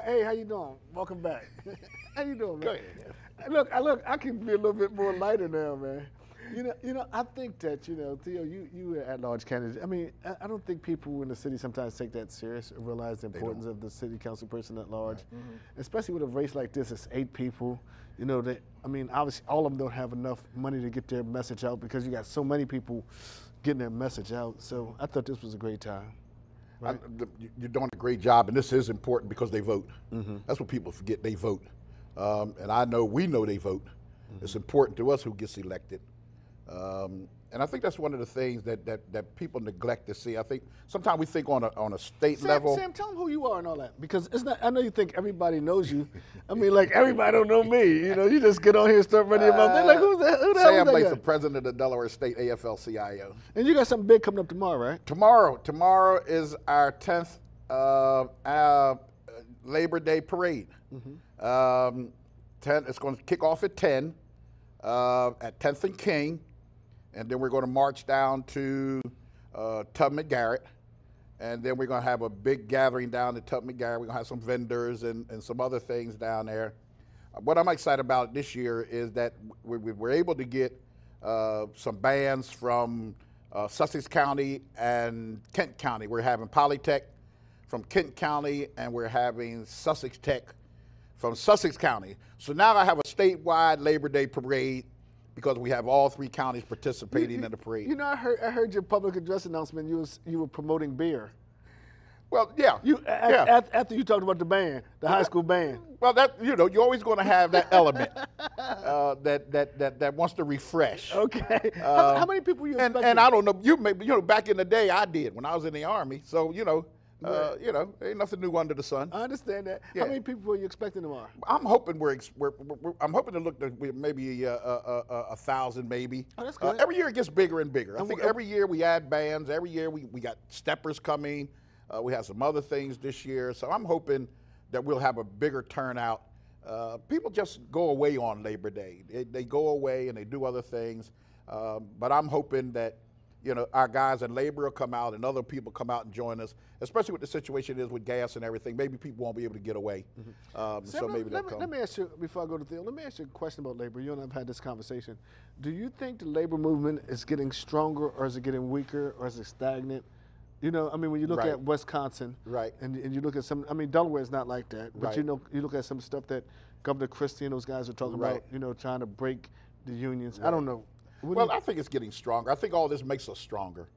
Hey, how you doing? Welcome back. How you doing, man? Go ahead. Look, I can be a little bit more lighter now, man. I think that, Theo, you were at-large candidate. I mean, I don't think people in the city sometimes take that serious or realize the importance of the city council person at large, especially with a race like this. It's 8 people. Obviously, all of them don't have enough money to get their message out because you got so many people getting their message out. So I thought this was a great time. Right? You're doing a great job, and this is important because they vote. That's what people forget. They vote, and we know they vote. It's important to us who gets elected. And I think that's one of the things that people neglect to see. I think sometimes we think on a state level. Sam, tell them who you are and all that, because it's not. I know you think everybody knows you. I mean, like everybody don't know me. You just get on here and start running your mouth. They're like, who's that? Who the hell is Sam that Latham, guy? president of the Delaware State AFL-CIO. And you got something big coming up tomorrow, right? Tomorrow is our 10th Labor Day parade. 10. It's going to kick off at 10 at 10th and King. And then we're going to march down to Tubman Garrett. And then we're going to have a big gathering down at Tubman Garrett. We're going to have some vendors and some other things down there. What I'm excited about this year is that we're able to get some bands from Sussex County and Kent County. We're having Polytech from Kent County, and we're having Sussex Tech from Sussex County. So now I have a statewide Labor Day parade, because we have all 3 counties participating in the parade. I heard your public address announcement. You were promoting beer. Well, yeah. After you talked about the band, the high school band. Well, you're always going to have that element that wants to refresh. Okay. How many people you expecting? And I don't know. Back in the day, I did when I was in the Army. So ain't nothing new under the sun. I understand that. Yeah. How many people are you expecting tomorrow? I'm hoping I'm hoping to look at maybe 1,000 maybe. Oh, that's good. Every year it gets bigger and bigger. I think every year we add bands. Every year we got steppers coming. We have some other things this year. So I'm hoping that we'll have a bigger turnout. People just go away on Labor Day. They go away and they do other things. But I'm hoping that our guys in labor will come out and other people come out and join us, especially with the situation is with gas and everything. Maybe people won't be able to get away. So maybe they'll come. Let me ask you, before I go to Theo, let me ask you a question about labor. You and I have had this conversation. Do you think the labor movement is getting stronger, or is it getting weaker, or is it stagnant? When you look at Wisconsin, right, and you look at Delaware is not like that, but right. you look at some stuff that Governor Christie and those guys are talking right. about, trying to break the unions. Right. I don't know. I think it's getting stronger. I think all this makes us stronger.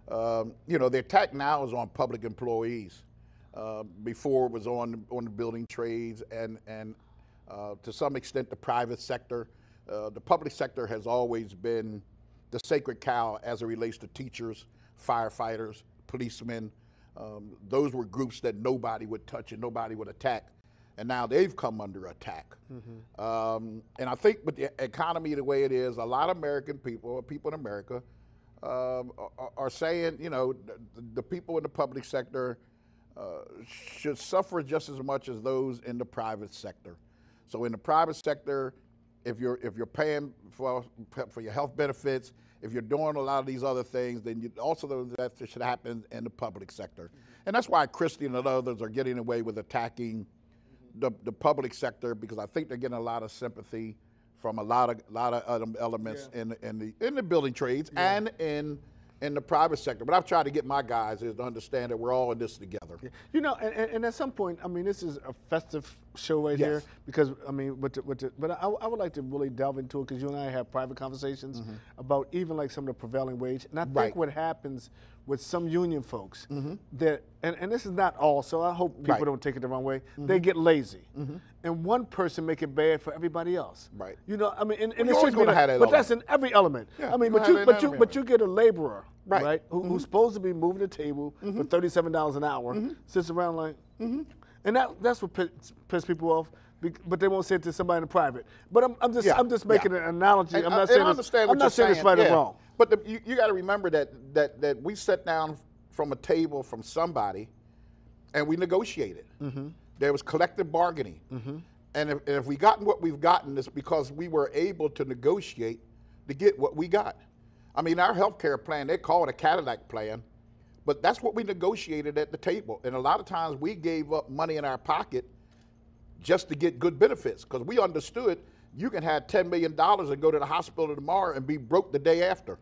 The attack now is on public employees. Before it was on the building trades and to some extent the private sector. The public sector has always been the sacred cow as it relates to teachers, firefighters, policemen. Those were groups that nobody would touch and nobody would attack. And now they've come under attack. And I think with the economy the way it is, a lot of American people in America, are saying, the people in the public sector should suffer just as much as those in the private sector. So in the private sector, if you're paying for your health benefits, if you're doing a lot of these other things, then that should happen in the public sector. And that's why Christie and others are getting away with attacking the public sector, because I think they're getting a lot of sympathy from a lot of elements in the building trades and in the private sector. But I've tried to get my guys to understand that we're all in this together. Yeah. And at some point, this is a festive show right here, because but I would like to really delve into it, because you and I have private conversations about even like some of the prevailing wage. And I think what happens with some union folks that, and this is not all, so I hope people don't take it the wrong way, they get lazy. And one person make it bad for everybody else. Right. And you're always going to have that but that's in every element. Yeah, but you get a laborer, right? Who's supposed to be moving the table for $37 an hour, sits around like, and that's what pisses people off. But they won't say it to somebody in the private. But I'm just making an analogy. I'm not saying it's right or wrong. But you got to remember that we sat down from a table from somebody, and we negotiated. There was collective bargaining, and if we gotten what we've gotten, it's because we were able to negotiate to get what we got. Our health care plan, they call it a Cadillac plan, but that's what we negotiated at the table. And a lot of times we gave up money in our pocket just to get good benefits, because we understood you can have $10 million and go to the hospital tomorrow and be broke the day after.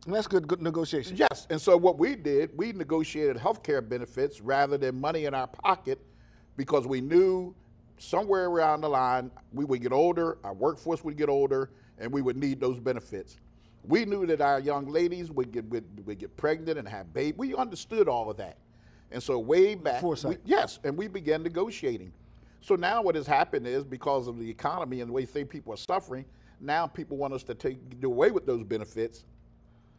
And that's good negotiation. Yes, and so what we did, we negotiated health care benefits rather than money in our pocket, because we knew somewhere around the line we would get older, our workforce would get older, and we would need those benefits. We knew that our young ladies would get pregnant and have babies. We understood all of that. And so way back, yes, and we began negotiating. So now what has happened is, because of the economy and the way people are suffering, now people want us to do away with those benefits,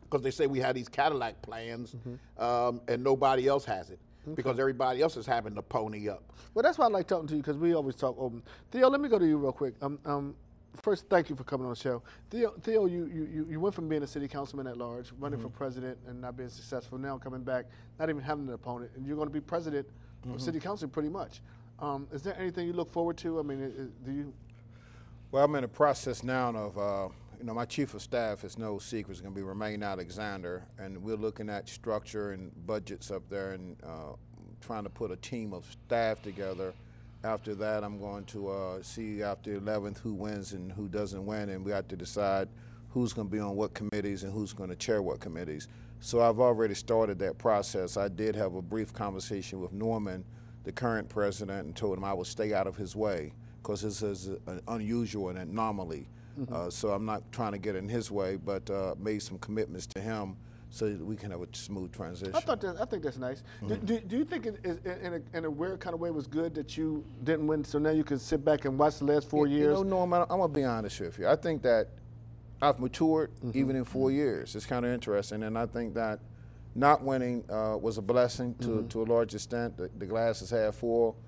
because they say we have these Cadillac plans, and nobody else has it, because everybody else is having to pony up. Well, that's why I like talking to you, because we always talk open. Theo, let me go to you real quick. First, thank you for coming on the show. Theo, you went from being a city councilman at large, running for president and not being successful, now coming back, not even having an opponent, and you're going to be president of city council pretty much. Is there anything you look forward to? I mean, do you? Well, I'm in the process now of, my chief of staff is no secret, is going to be Romaine Alexander, and we're looking at structure and budgets up there and trying to put a team of staff together. After that, I'm going to see after 11th who wins and who doesn't win, and we have to decide who's going to be on what committees and who's going to chair what committees. So I've already started that process. I did have a brief conversation with Norman, the current president, and told him I would stay out of his way, because this is an unusual and anomaly. So I'm not trying to get in his way, but made some commitments to him so that we can have a smooth transition. I think that's nice. Do you think it is, in a weird kind of way, it was good that you didn't win, so now you can sit back and watch the last 4 years? You know, Norm, I'm going to be honest with you. I think that I've matured even in 4 years. It's kind of interesting, and I think that not winning was a blessing to a large extent. The glass is half full.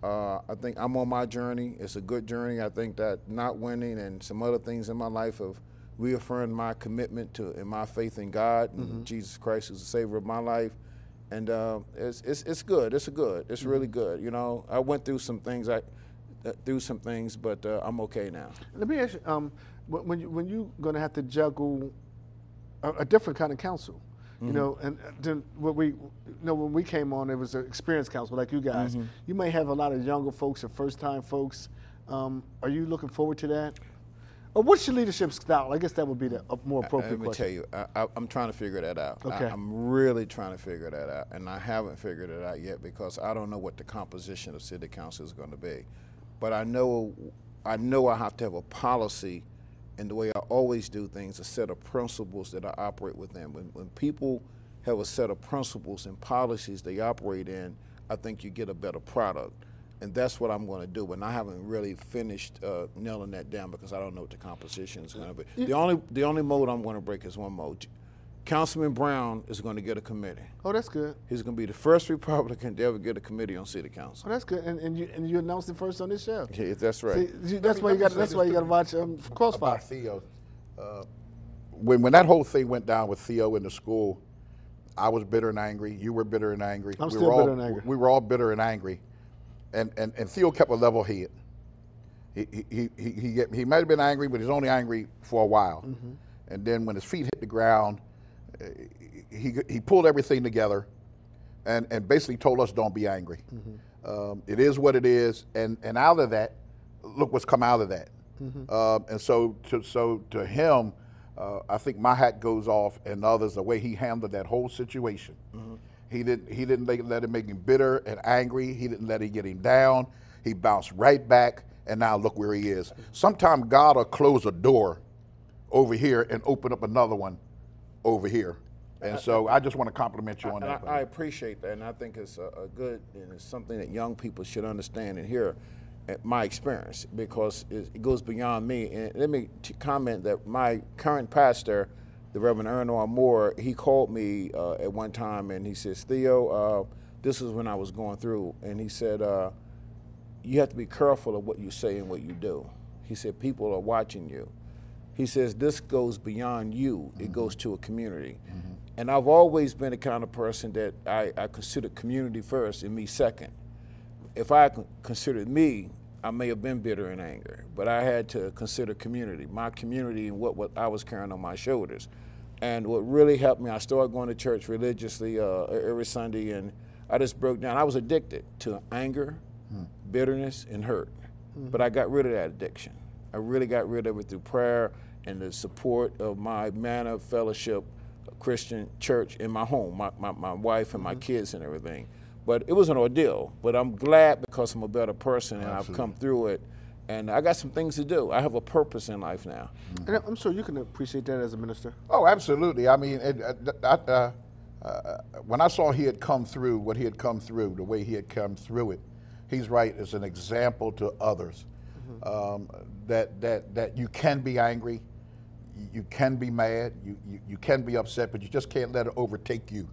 I think I'm on my journey. It's a good journey. I think that not winning and some other things in my life have reaffirmed my commitment to and my faith in God and Jesus Christ, who's the Savior of my life. And it's good. It's good. It's really good. You know, I went through some things. But I'm okay now. Let me ask you, when you're going to have to juggle a different kind of council. You know, and then when we came on, it was an experienced council like you guys. You may have a lot of younger folks or first-time folks. Are you looking forward to that? Or what's your leadership style? I guess that would be the more appropriate question. Let me tell you, I'm trying to figure that out. Okay. I'm really trying to figure that out, and I haven't figured it out yet, because I don't know what the composition of city council is going to be. But I know I have to have a policy, and the way I always do things, a set of principles that I operate within. When people have a set of principles and policies they operate in, I think you get a better product. And that's what I'm going to do. And I haven't really finished nailing that down, because I don't know what the composition is going to be. The only mode I'm going to break is one mode. Councilman Brown is going to get a committee. Oh, that's good. He's going to be the first Republican to ever get a committee on city council. Oh, that's good. And you announced it first on this show. Yeah, that's right. See, that's why you got to watch Crossfire. Theo, when that whole thing went down with Theo in the school, I was bitter and angry. You were bitter and angry. I'm still bitter and angry. We were all bitter and angry, and Theo kept a level head. He might have been angry, but he's only angry for a while. And then when his feet hit the ground, he pulled everything together and basically told us, don't be angry. It is what it is, and out of that, look what's come out of that. And so to him, I think my hat goes off, and others, the way he handled that whole situation. He didn't let it make him bitter and angry. He didn't let it get him down. He bounced right back, and now look where he is. Sometimes God will close a door over here and open up another one over here. And so I just want to compliment you on that. I appreciate that, and I think it's a good, and it's something that young people should understand and hear. My experience, because it goes beyond me. And let me comment that my current pastor, the Reverend Ernor Moore, he called me at one time, and he says, Theo, this is when I was going through, and he said, you have to be careful of what you say and what you do. He said, people are watching you. He says, this goes beyond you. It goes to a community. And I've always been the kind of person that I consider community first and me second. If I considered me, I may have been bitter and angry, but I had to consider community, my community, and what I was carrying on my shoulders. And what really helped me, I started going to church religiously every Sunday, and I just broke down. I was addicted to anger, bitterness, and hurt. but I got rid of that addiction. I really got rid of it through prayer and the support of my Manna Fellowship Christian church in my home, my wife and my kids and everything. But it was an ordeal. But I'm glad because I'm a better person and I've come through it. And I got some things to do. I have a purpose in life now. And I'm sure you can appreciate that as a minister. Oh, absolutely. I mean, when I saw he had come through, what he had come through, the way he had come through it, he's right, as an example to others. That you can be angry, you can be mad, you can be upset, but you just can't let it overtake you.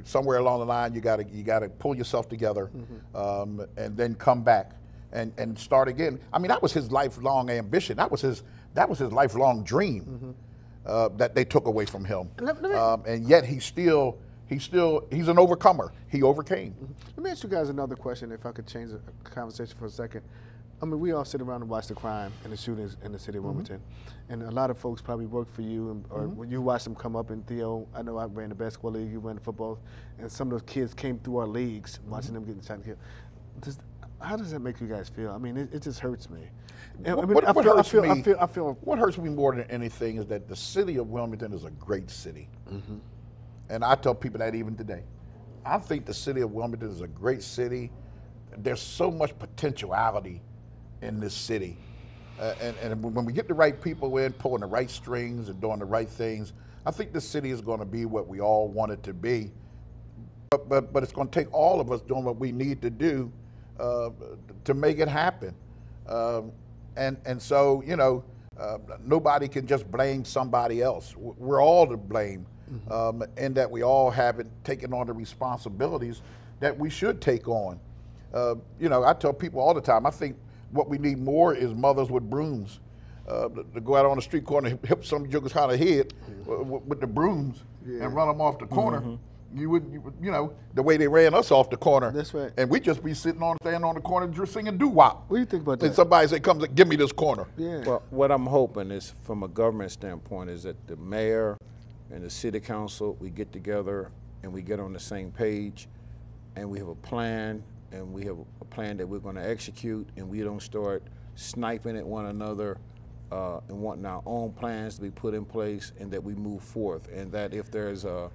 Somewhere along the line, you gotta pull yourself together, and then come back and start again. I mean, that was his lifelong ambition. That was his lifelong dream that they took away from him. And yet he's an overcomer. He overcame. Let me ask you guys another question, if I could change the conversation for a second. I mean, we all sit around and watch the crime and the shootings in the city of Wilmington. And a lot of folks probably work for you, or when you watch them come up in Theo, I know I ran the basketball league, you ran the football, and some of those kids came through our leagues, watching them getting shot and killed. How does that make you guys feel? I mean, it just hurts me. What hurts me more than anything is that the city of Wilmington is a great city. And I tell people that even today. I think the city of Wilmington is a great city. There's so much potentiality in this city. And when we get the right people in, pulling the right strings and doing the right things, I think this city is going to be what we all want it to be. But it's going to take all of us doing what we need to do to make it happen. And so, you know, nobody can just blame somebody else. We're all to blame, in that we all haven't taken on the responsibilities that we should take on. You know, I tell people all the time, I think what we need more is mothers with brooms to go out on the street corner and hit some jokers kind of head with the brooms and run them off the corner. You know, the way they ran us off the corner. That's right. And we just be standing on the corner just singing doo-wop. What do you think about that? And somebody say, "Come, give me this corner." Yeah. Well, what I'm hoping is, from a government standpoint, is that the mayor and the city council, we get together and we get on the same page, and we have a plan, and we have a plan that we're going to execute, and we don't start sniping at one another and wanting our own plans to be put in place, and that we move forth, and that if there's a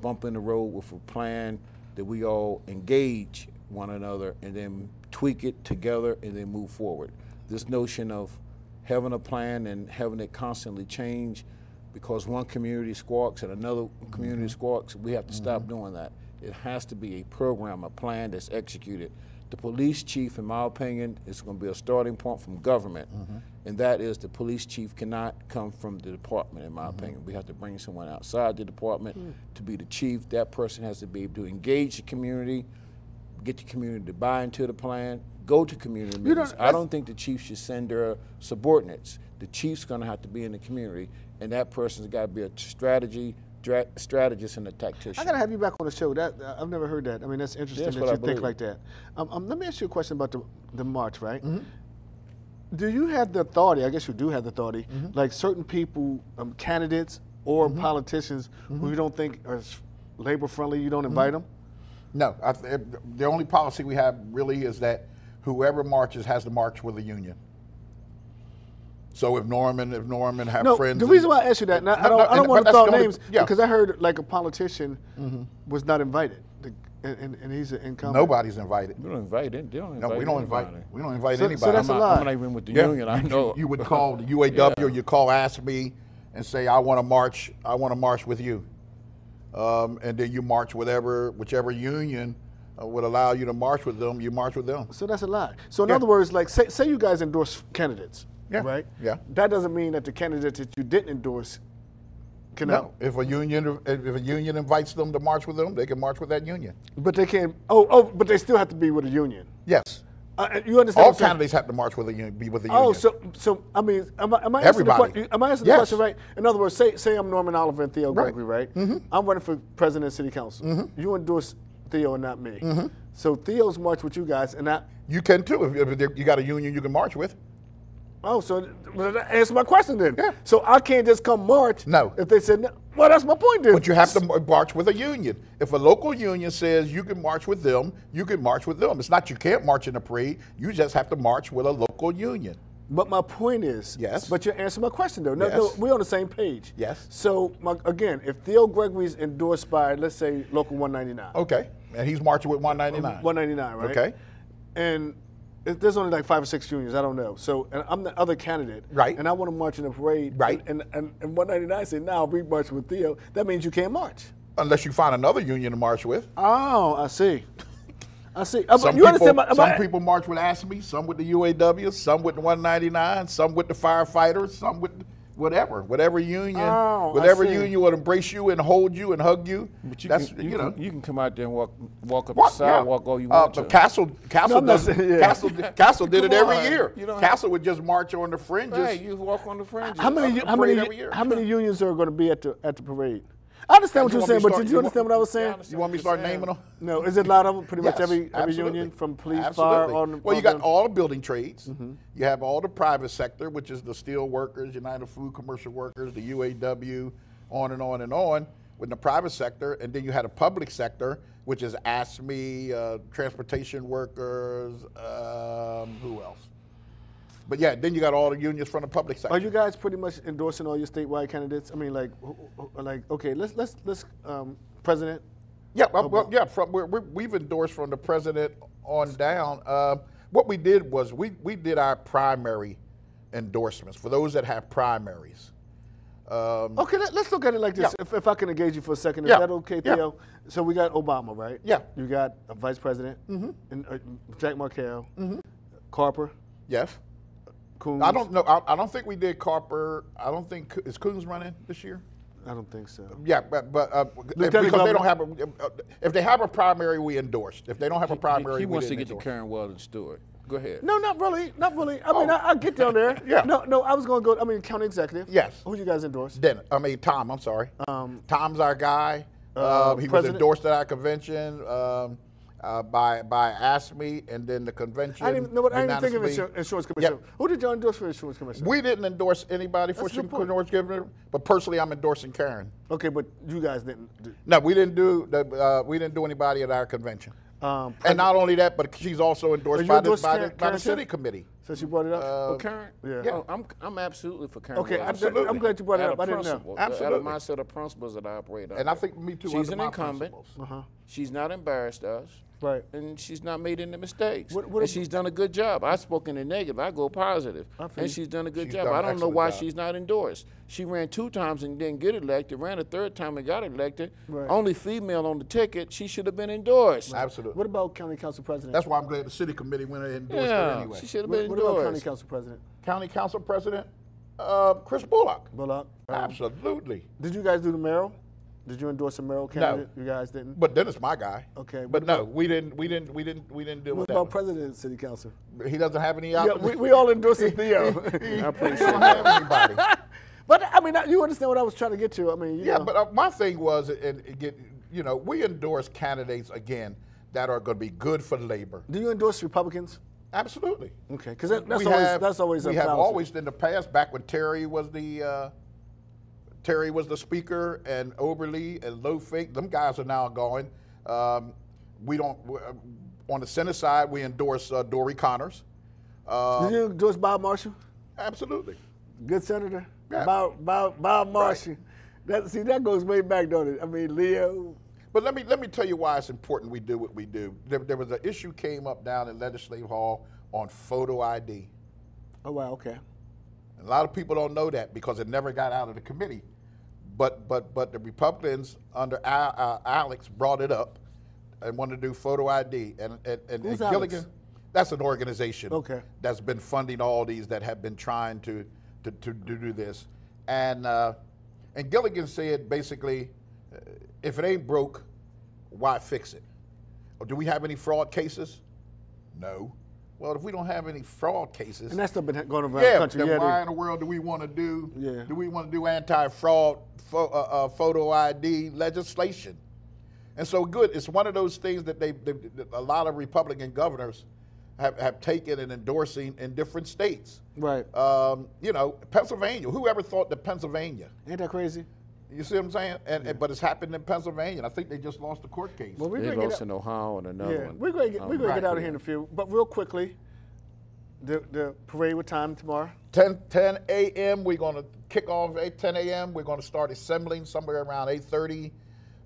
bump in the road with a plan, that we all engage one another and then tweak it together and then move forward. This notion of having a plan and having it constantly change because one community squawks and another community squawks, we have to stop doing that. It has to be a program, a plan that's executed. The police chief, in my opinion, is going to be a starting point from government, and that is the police chief cannot come from the department, in my opinion. We have to bring someone outside the department to be the chief. That person has to be able to engage the community, get the community to buy into the plan, go to community meetings. I don't think the chief should send their subordinates. The chief's going to have to be in the community, and that person's got to be a strategist and a tactician. I gotta have you back on the show. That I've never heard that. I mean, that's interesting that you think like that. Let me ask you a question about the march, right? Do you have the authority? I guess you do have the authority. Like certain people, candidates or politicians who you don't think are labor friendly, you don't invite them? No, the only policy we have really is that whoever marches has to march with a union. So if Norman have friends. The reason why I asked you that, I don't want to throw names, because I heard like a politician was not invited, and he's an incumbent. Nobody's invited. We don't invite it. No, we don't invite. We don't invite anybody. So that's a lie. I'm not even with the union. I know. You would call the UAW, or you call ASME, and say, "I want to march. I want to march with you," and then you march whichever union would allow you to march with them. You march with them. So that's a lie. So in other words, like say you guys endorse candidates. Yeah. Right? Yeah. That doesn't mean that the candidates that you didn't endorse can No. If a union invites them to march with them, they can march with that union. But they can't. But they still have to be with a union. Yes. You understand? All candidates have to march with a union. Be with a union. Oh, so I mean, am I answering Everybody. Am I answering the question right? In other words, say I'm Norman Oliver and Theo Gregory, right? I'm running for president of city council. You endorse Theo and not me. So Theo's march with you guys, and you can too. If you got a union you can march with. Oh, so that answer my question then. Yeah. So I can't just come march. No. If they said no. Well, that's my point then. But you have to march with a union. If a local union says you can march with them, you can march with them. It's not you can't march in a parade. You just have to march with a local union. But my point is, Yes. But you're answering my question though. No, Yes. we're on the same page. Yes. So again, if Theo Gregory's endorsed by, let's say, Local 199. Okay. And he's marching with 199. 199, right? Okay. And there's only like 5 or 6 unions. I don't know. So and I'm the other candidate. Right. And I want to march in a parade. Right. And 199 said, "No, we march with Theo." That means you can't march. Unless you find another union to march with. Oh, I see. I see. Some You understand some people march with ASME, some with the UAW, some with the 199, some with the firefighters, some with whatever union, I see. union will embrace you and hold you and hug you. But That's you can come out there and walk up What? the sidewalk all you Yeah. want to. Castle I'm not saying- yeah. Castle did it Come every on. year. You don't Castle would just march on the fringes. Hey, you walk on the fringes. How many every year. unions are going to be at the parade? I understand what You you're want saying, me to but start- did you understand what I was saying? You want me to start naming them? No, is it a lot of them? Pretty much Yes, every absolutely. union from police, Absolutely. fire, on. Well, you got all the building trades. You have all the private sector, which is the steel workers, United Food Commercial Workers, the UAW, on and on and on, with the private sector. And then you had a public sector, which is ASME, transportation workers, who else? But yeah, then you got all the unions from the public sector. Are you guys pretty much endorsing all your statewide candidates? I mean, like okay, let's president. Yeah, well, yeah. We've endorsed from the president on down. What we did was we did our primary endorsements for those that have primaries. Okay, let's look at it like this. Yeah. If I can engage you for a second, is Yeah. that okay, Yeah. Theo? So we got Obama, right? Yeah. You got a vice president, and Jack Markell, Carper, Yes. Coons. I don't know. I don't think we did Carper. I don't think is Coons running this year. I don't think so. Yeah, but because Governor- they don't have if they have a primary, we endorsed. If they don't have a primary, He we wants to didn't get to endorse. Karen Weldon Stewart. Go ahead. No, not really. Not really. I mean, I'll get down there. Yeah. No, I was going to go, county executive. Yes. Who you guys endorse? Tom. I'm sorry. Tom's our guy. He was president? endorsed at our convention by ASME, and then the convention. I didn't even know what. I didn't think of unanimously- insurance commission. Yep. Who did y'all endorse for insurance commission? We didn't endorse anybody for That's a good point. insurance commission, but personally, I'm endorsing Karen. Okay, but you guys didn't. No, we didn't do anybody at our convention. And not only that, but she's also endorsed you by endorsed the Karen city too? committee. Since you brought it up. For Karen? yeah. Oh, I'm absolutely for Karen. Okay, Weldon. I'm glad you brought it up. I didn't know. Principle. Absolutely. Out of my set of principles that I operate on. And I think me too. She's under an my incumbent. principles. She's not embarrassed us. Right. And she's not made any mistakes. What and she's done a good job. I've spoken in negative. I go positive. I feel And you. she's done a good She's job. done I an don't know excellent why job. she's not endorsed. She ran 2 times and didn't get elected, ran a 3rd time and got elected. Right. Only female on the ticket. She should have been endorsed. Absolutely. What about county council president? That's why I'm glad the city committee went ahead and endorsed her Yeah, anyway. she should have what, been what about endorsed. county council president? County council president, Chris Bullock. Bullock. Absolutely. Did you guys do the mayoral? Did you endorse a mayoral candidate? You guys didn't. But Dennis, my guy. Okay, But what no, about- we didn't deal What with that. about one. president of city council? He doesn't have any Yeah, opposition. we all endorsing Theo. I He appreciate don't that. have anybody. But I mean, you understand what I was trying to get to. I mean, you Yeah, know. but my thing was, we endorse candidates again that are going to be good for labor. Do you endorse Republicans? Absolutely. Okay, because that's always we a have fallacy. always in the past, back when Terry was the speaker, and Oberle and Low Fink, them guys are now going. We don't on the Senate side. We endorse Dory Connors. Did you endorse Bob Marshall? Absolutely. Good senator. Yeah. Bob Marshall. That goes way back, don't it? I mean, Leo. But let me tell you why it's important we do what we do. There was an issue came up down in Legislative Hall on photo ID. Oh wow, okay. A lot of people don't know that because it never got out of the committee. But the Republicans under Alex brought it up and wanted to do photo ID. And Who's Gilligan, Alex? that's an organization Okay. that's been funding all these that have been trying to do this. And Gilligan said basically, if it ain't broke, why fix it? Or do we have any fraud cases? No. Well, if we don't have any fraud cases, And that's still been going around the country. then Yeah, why in the world do we want to do? Yeah. Do we want to do anti-fraud photo ID legislation? And so, good. It's one of those things that a lot of Republican governors have taken and endorsing in different states. Right. You know, Pennsylvania. Whoever thought that Pennsylvania? Ain't that crazy? You see what I'm saying? But it's happened in Pennsylvania. And I think they just lost the court case. Well, They lost in Ohio and another one. We're going to get out of here in yeah. a few. But real quickly, the parade, what time tomorrow? 10 a.m. We're going to kick off at 10 a.m. We're going to start assembling somewhere around 8:30.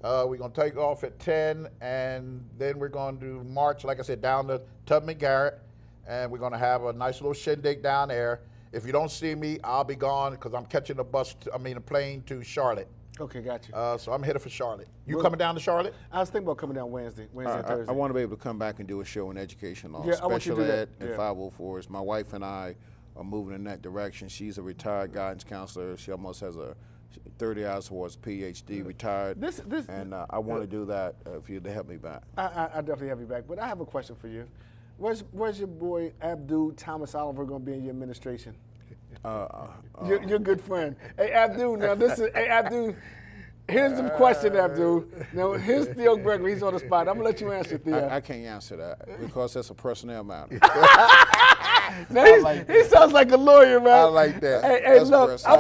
We're going to take off at 10, and then we're going to march, like I said, down to Tubman Garrett, and we're going to have a nice little shindig down there. If you don't see me, I'll be gone because I'm catching a plane to Charlotte. Okay, got you. So I'm headed for Charlotte. You coming down to Charlotte? I was thinking about coming down Wednesday and Thursday. I want to be able to come back and do a show in education law, Yeah, I want you to special do ed, that. and Yeah. 504s. My wife and I are moving in that direction. She's a retired guidance counselor. She almost has a 30 hours towards PhD, retired. And I want to do that if you'd help me back. I definitely have you back. But I have a question for you. Where's your boy Abdul Thomas Oliver going to be in your administration? You're a good friend. Hey, Abdul, now hey, Abdul, here's the question, Abdul. Now, here's Theo Gregory. He's on the spot. I'm going to let you answer, Theo. I can't answer that because that's a personnel matter. Now, he sounds like a lawyer, man. I like that. Hey, That's look, personal.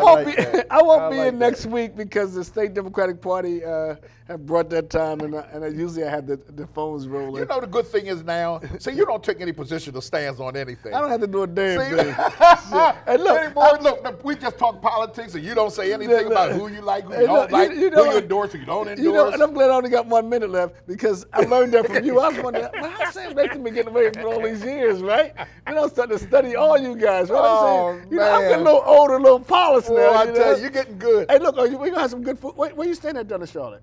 I won't be like in next week because the State Democratic Party have brought that time, and usually I have the phones rolling. You know the good thing is now, see, you don't take any position or stands on anything. I don't have to do a damn See? thing. Hey, look, we just talk politics, and you don't say anything about who you like, who you don't like, who you endorse, who you don't endorse. You know, and I'm glad I only got 1 minute left because I learned that from you. I was wondering, well, how Sam Nathan been getting away for all these years, right? Then I'm starting to study all you guys. Right? Oh, you know, I'm getting a man. little older, a little polished now. I you tell know? you, you're getting good. Hey, look, we gonna have some good food. Where you staying at down in Charlotte?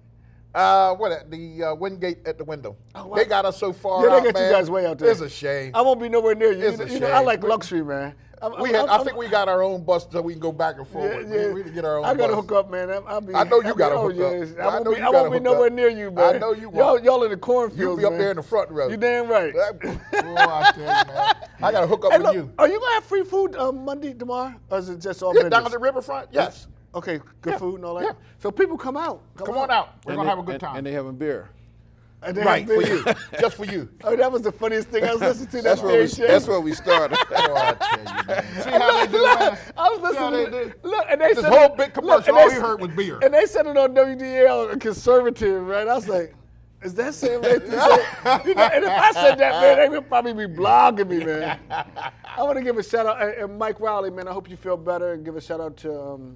The Wingate at the window. Oh, wow. They got us so far Yeah, out, they got man. you guys way out there. It's a shame. I won't be nowhere near you. It's a You know, I shame. like luxury, man. I think we got our own bus so we can go back and forth. Yeah. We can get our own I gotta bus. hook up, man. I know you gotta hook up. Yes. I know you I gotta won't be hook nowhere up. near you, man. I know you won't. Y'all in the cornfields, You'll be up man. there in the front row. You damn right. Boy, I tell you, man. I gotta hook up Hey, with look, you. are you gonna have free food Monday, tomorrow, or is it just all Yeah, business? down at the riverfront? Yes. Okay, good food and all that. Yeah. So people come out. Come on out. We're gonna have a good time. And they having beer. And they Right, have for beer. you. Just for you. Oh, that was the funniest thing I was listening to. That's where we started. Oh, I tell you, man. See how they do, man? I was See how listening. they do? Look, and they This said whole it- big look, commercial, and all they we said- heard was beer. And they said it on WDL, conservative, right? I was like, is that Sam Nathan? You know, and if I said that, man, they would probably be blogging me, man. I want to give a shout out, and Mike Rowley, man, I hope you feel better, and give a shout out to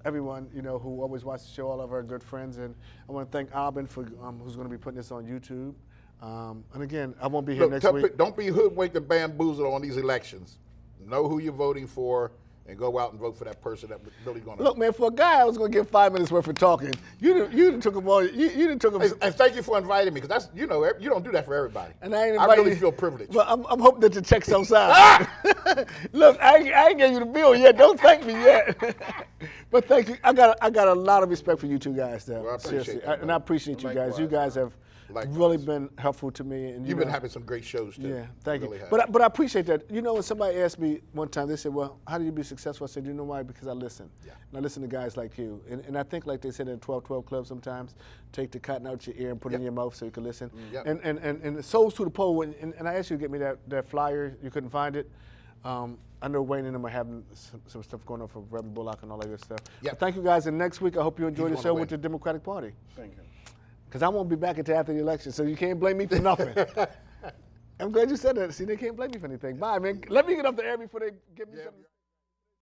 everyone, you know, who always watches the show, all of our good friends, and I want to thank Albin for who's going to be putting this on YouTube. And again, I won't be here Look, next week. don't be hoodwinked and bamboozled on these elections. Know who you're voting for and go out and vote for that person that's really going to. Look, man, for a guy I was going to give 5 minutes worth of talking, you done took them all. You done took them. And thank you for inviting me, because that's, you know, you don't do that for everybody. And I ain't I invited really you. feel privileged. Well, I'm hoping that the check's outside. Look, I ain't gave you the bill yet. Don't thank me yet. But thank you. I got a lot of respect for you two guys, though. Well, I appreciate seriously, that, and I appreciate you guys. Likewise, You guys have Likewise. really been helpful to me. And You've been having some great shows, too. Yeah, thank really you. have. But I appreciate that. You know, when somebody asked me one time, they said, well, how do you be successful? I said, you know why? Because I listen. Yeah. And I listen to guys like you. And I think, like they said in 12-12 Club sometimes, take the cotton out your ear and put it in your mouth so you can listen. Yep. And Souls to the Pole, and I asked you to get me that flyer. You couldn't find it. I know Wayne and them are having some stuff going on for Reverend Bullock and all that good stuff. Yep. But thank you guys. And next week, I hope you enjoy He's the gonna show win. with the Democratic Party. Thank you. Because I won't be back until after the election, so you can't blame me for nothing. I'm glad you said that. See, they can't blame me for anything. Bye, man. Let me get off the air before they give me something.